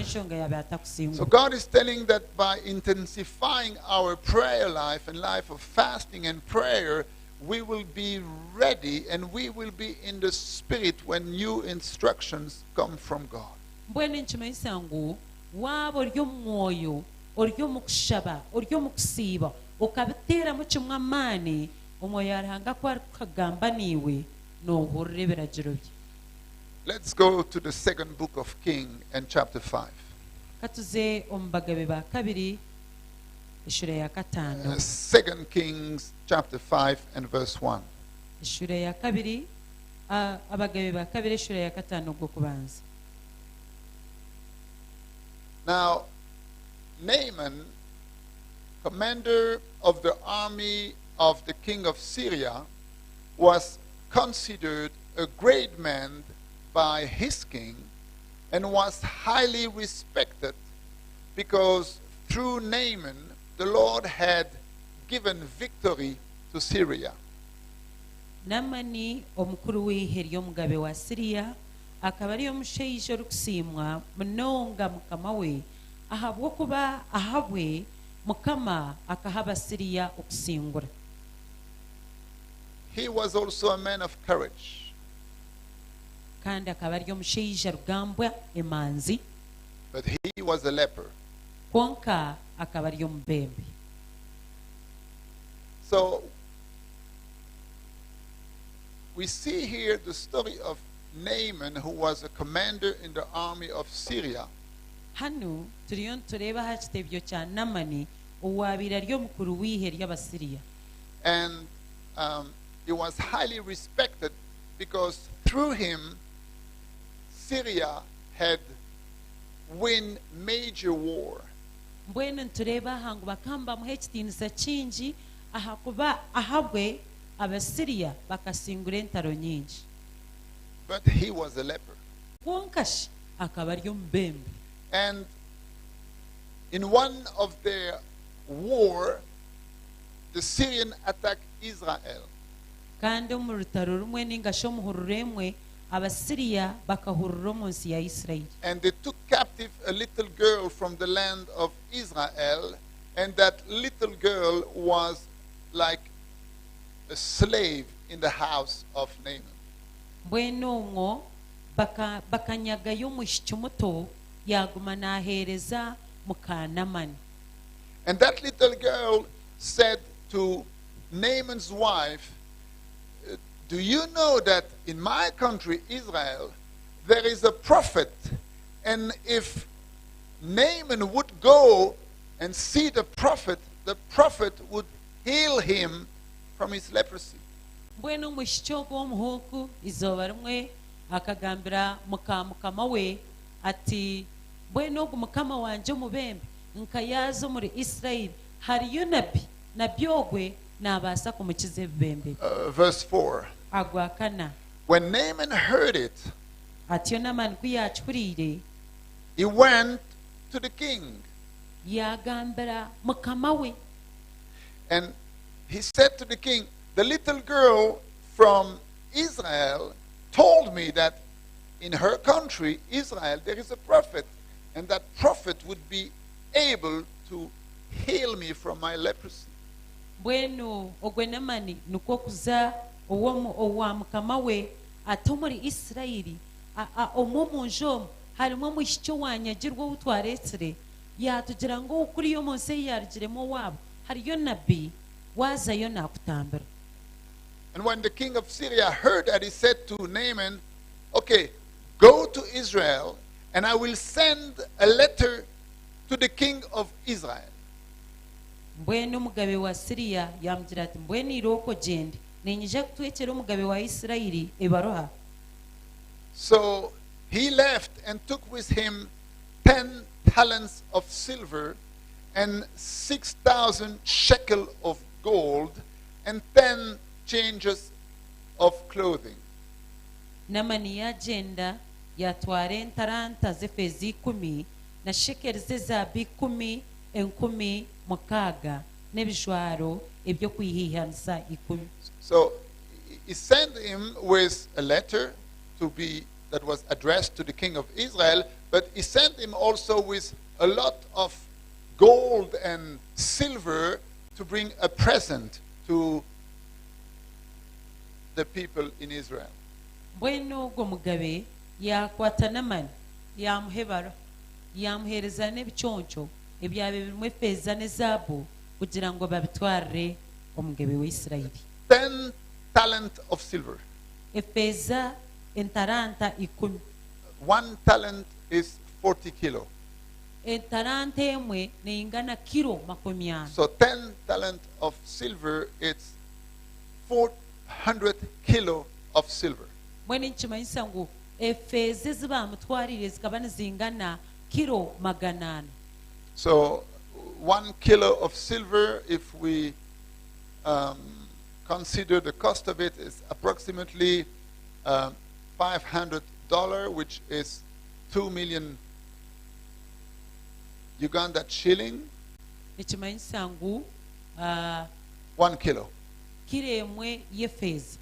So God is telling that by intensifying our prayer life and life of fasting and prayer, we will be ready and we will be in the spirit when new instructions come from God. Let's go to the second book of Kings and chapter 5. 2 Kings chapter 5 and verse 1. Now, Naaman, commander of the army of the king of Syria, was considered a great man by his king and was highly respected because through Naaman the Lord had given victory to Syria. Namani omukuru w'iheri y'omugabe wa Syria akaba ari omushaija orukusiimwa munonga mukama we ahabw'okuba ahabwe mukama akahaba Syria okusingura. He was also a man of courage. Kandi akaba ari omushaija rugambwa emanzi. But he was a leper. Kwonka akaba ari omubembe. So we see here the story of Naaman, who was a commander in the army of Syria. Hanu turiyo tureba hakitebyo kya Namani owabira ari omukuru w'iheri y'Abasiriya. And he was highly respected because through him Syria had won major war. Mbwenu ntureba hangu bakamba muhe ekitiinisa kingi ahakuba ahabwe Abasiriya bakasingura entaro nyingi. But he was a leper. Kwonkashi akaba ari omubembe. And in one of their war, the Syrian attacked Israel. Kandi omu rutaro rumwe ningashi omuhururu emwe Abasiriya bakahurura omu nsi ya Isirayiri. And they took captive a little girl from the land of Israel, and that little girl was like a slave in the house of Naaman. Mbwenu omwo bakanyagayo omwishiki muto yaguma naheereza muka Namani. And that little girl said to Naaman's wife, do you know that in my country, Israel, there is a prophet, and if Naaman would go and see the prophet would heal him from his leprosy. Mbwenu omwishiki ogwo omuhungu izooba rimwe akagambira mukama we ati mbwenu ogu mukama wanje omubembe nkayaza omuri Isirayiri hariyo nabi ogwe nabaasa kumukiza ebibembe. Verse 4. Agwakana. When Naaman heard it, atyo Namani kuyakihuriire, he went to the king. Yagambira mukama we. And he said to the king, the little girl from Israel told me that in her country, Israel, there is a prophet, and that prophet would be able to heal me from my leprosy. Bwenu ogwe Namani nukwo kuza owa mukama we ate omuri Isirayiri omwo omunju harimu omwishiki owanyagirwa ou twareetsire yatugira ngu okuriyo omu nsi eyarugiremu owaabo hariyo nabi wazayo nakutambira. And when the king of Syria heard that, he said to Naaman, okay, go to Israel and I will send a letter to the king of Israel. Mbwenu omugabe wa Syria yamugira ati mbwenu iroko gende nenyija kutwekera omugabe wa Isirayiri ebaruha. So he left and took with him 10 talents of silver and 6,000 shekel of gold and 10 changes of clothing. Namani yagenda yatwara entaranta z'efezi 10 na shekeli z'ezaabu 10 enkumi mukaaga n'ebijwaro ebyo kwihihanisa 10. So he sent him with a letter that was addressed to the king of Israel, But he sent him also with a lot of gold and silver to bring a present to the people in Israel. Bwenu ogwo mugabe yakwata Namani yamuhebara yamuhereza n'ebiconco ebyabe birimu effeeza ne zaabu kugira ngo babitwarire omugabe wa Isirayiri. 10 talent of silver. Effeeza entaranta 10. 1 talent is 40 kilo. Entaranta emwe neingana kilo 50. So 10 talent of silver, it's 400 kilo of silver. Mwene nchimanyisa ngu effeeza ezibamutwarire zikaba nizingana kilo 800. So 1 kilo of silver, if we consider the cost of it, is approximately $500, which is 2 million Uganda shilling. Nchimanyisa ngu 1 kilo. kilo emwe y'effeeza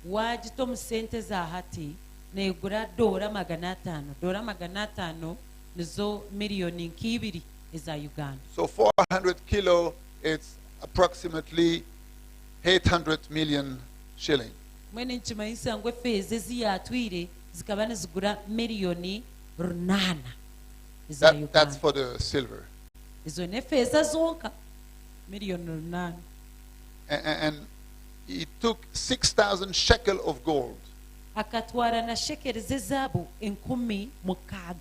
wagita mu sente za hati neegura $500. $500 nizo miliyoni 2 eza Uganda. So 400 kilo, it's approximately 800 million shilling. Mwene nchimanyisa ngu effeeza eziyatwire zikaba nizigura miliyoni 8 eza Uganda. That's for the silver. Izo n'effeeza zonka miliyoni 8. And he took 6,000 shekel of gold. Akatwara na shekeri z'ezaabu 10,000.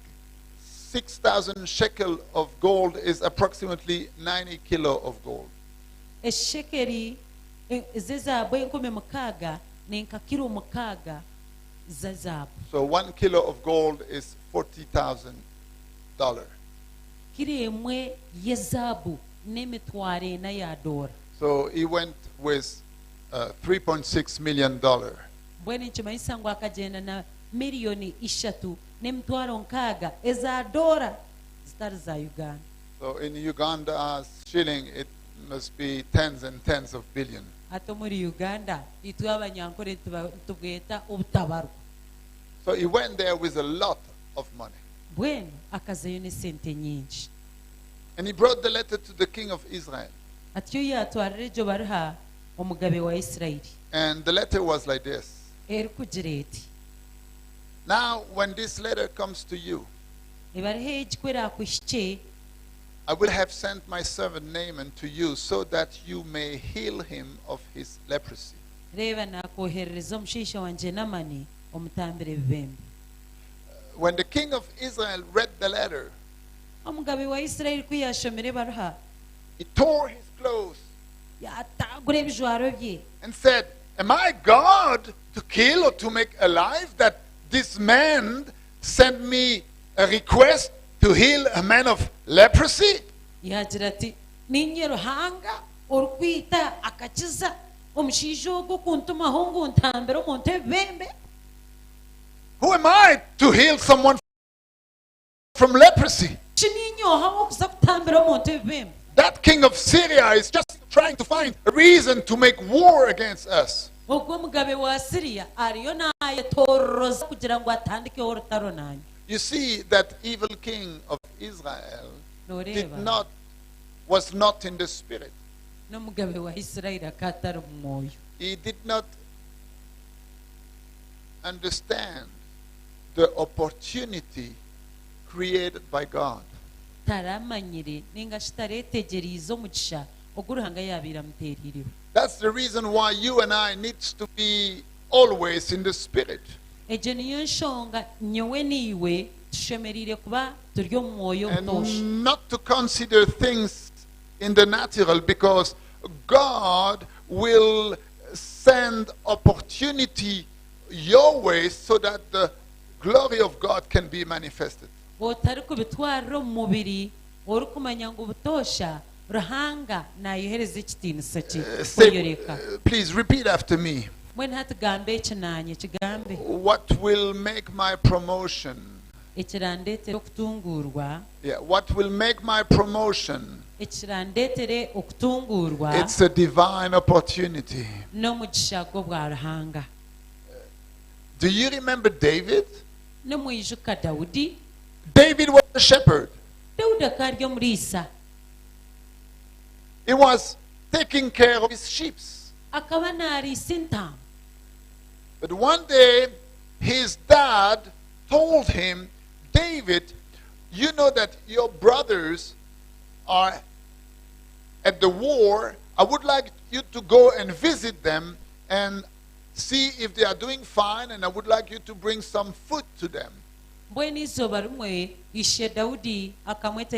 6,000 shekel of gold is approximately 90 kilo of gold. Eshekeri z'ezaabu 10,000 nenka kilo 6 za zaabu. So 1 kilo of gold is $40,000. Kilo emwe y'ezaabu n'emitwaro 4 ya dola. So he went with $3.6 million. Bwene nchimanyisa ngu akagenda na miliyoni 3 n'emitwaro 6 eza dola zitari za Uganda. So in Uganda's shilling, it must be tens and tens of billions. Ate muri Uganda itwe abanyankore tubweta obutabarwa. So he went there with a lot of money. Bwenu akazayo ne sente nyingi. And he brought the letter to the king of Israel. Atiyo yatwarire jo bariha omugabe wa Isirayiri. And the letter was like this. Eri kugira eti. Now, when this letter comes to you, Ebariha egikwera akwishikye I will have sent my servant Naaman to you so that you may heal him of his leprosy. reba nakoherereza omushaija wanje Namani omutambire ebibembe. When the king of Israel read the letter, Omugabe wa Isirayiri kuyashomere bariha he tore his clothes yatagura ebijwaro bye and said, "Am I God to kill or to make alive that this man sent me a request to heal a man of leprosy?" yagira ati ninye ruhanga orukwita akakiza omushaija ogwo kuntumaho ngu ntambire omuntu ebibembe. Who am I to heal someone from leprosy? Kininye ohaho okuza kutambira omuntu ebibembe. That king of Syria is just trying to find a reason to make war against us. Ogwo omugabe wa Siriya ariyo nayetororoza kugira ngu atandikeho orutaro nanyu. You see, that evil king of Israel Noreba was not in the spirit. n'omugabe wa Isirayiri akatari mu mwoyo. He did not understand the opportunity created by God. Taramanyire ninga shitaretegerize omugisha oguruhanga yabira muterireho. That's the reason why you and I needs to be always in the spirit. Egyo niyo nshonga nyowe niiwe tushemerire kuba turi omu mwoyo mutosha. And not to consider things in the natural, because God will send opportunity your way so that the glory of God can be manifested. Otari kubitwarira omu mubiri orukumanya ngu butosha ruhanga nayohereza ekitiinisa kye kuyoreka. Please repeat after me. Mwene hatugambe ekinanye kigambe What will make my promotion? ekirandeetere okutunguurwa. Yeah, what will make my promotion? Ekirandeetere okutunguurwa It's a divine opportunity. n'omugisha gwo bwa ruhanga. Do you remember David? N'omwijuka Dawudi David was a shepherd. dawudi akaali omuliisa He was taking care of his sheep. akaba n'aliisa entamu. But one day, his dad told him, David, you know that your brothers are at the war. I would like you to go and visit them and see if they are doing fine, and I would like you to bring some food to them. Bw'eniizooba lumwe ishe dawudi akamweta